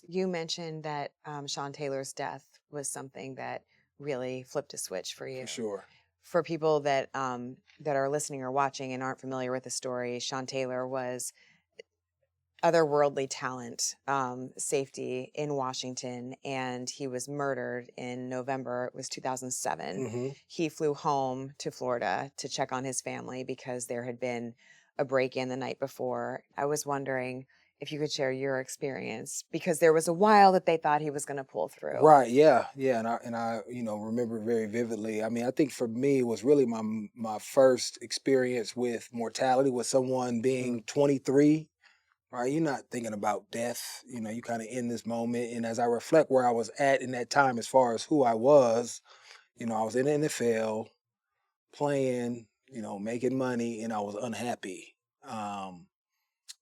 You mentioned that Sean Taylor's death was something that really flipped a switch for For you. sure. For people that that are listening or watching and aren't familiar with the story, Sean Taylor was otherworldly talent, safety in Washington, and he was murdered in November. It was 2007. Hmm. He flew home to Florida to check on his family because there had been a break-in the night before. I was wondering if you could share your experience because there was a while that they thought he was going to pull through. Right. Yeah. Yeah. And I remember very vividly. I mean, I think for me it was really my first experience with mortality, with someone being 23. Right. You're not thinking about death. You kind of in this moment. And as I reflect where I was at in that time, as far as who I was, I was in the NFL playing, making money, and I was unhappy. Um,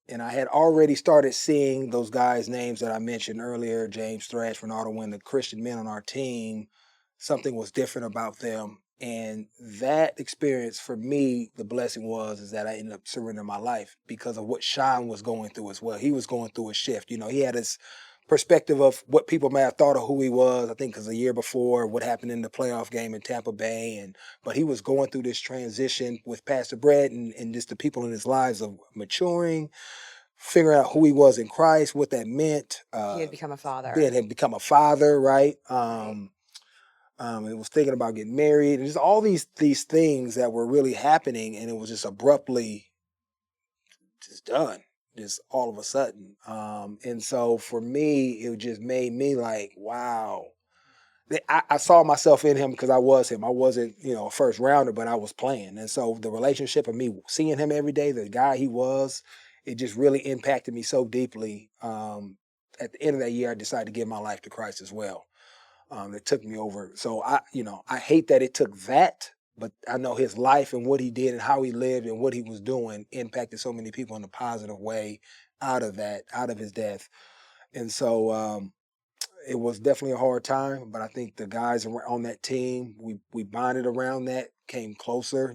and I had already started seeing those guys' names that I mentioned earlier, James Thrash, Ronaldo Wynn, the Christian men on our team. Something was different about them. And that experience for me, the blessing is that I ended up surrendering my life because of what Sean was going through as well. He was going through a shift. He had his perspective of what people may have thought of who he was. I think because a year before, what happened in the playoff game in Tampa Bay, but he was going through this transition with Pastor Brett and just the people in his lives of maturing, figuring out who he was in Christ, what that meant. He had become a Ben father. had become a father, right? Right. He was thinking about getting married, and just all these things that were really happening, and it was just abruptly just done, just all of a sudden. And so for me, it just made me like, wow. I saw myself in him because I was him. I wasn't, a first rounder, but I was playing. And so the relationship of me seeing him every day, the guy he was, it just really impacted me so deeply. At the end of that year, I decided to give my life to Christ as well. It took me over. So I hate that it took that, but I know his life and what he did and how he lived and what he was doing impacted so many people in a positive way out of that, out of his death. And so, it was definitely a hard time, but I think the guys on that team, we bonded around that, came closer.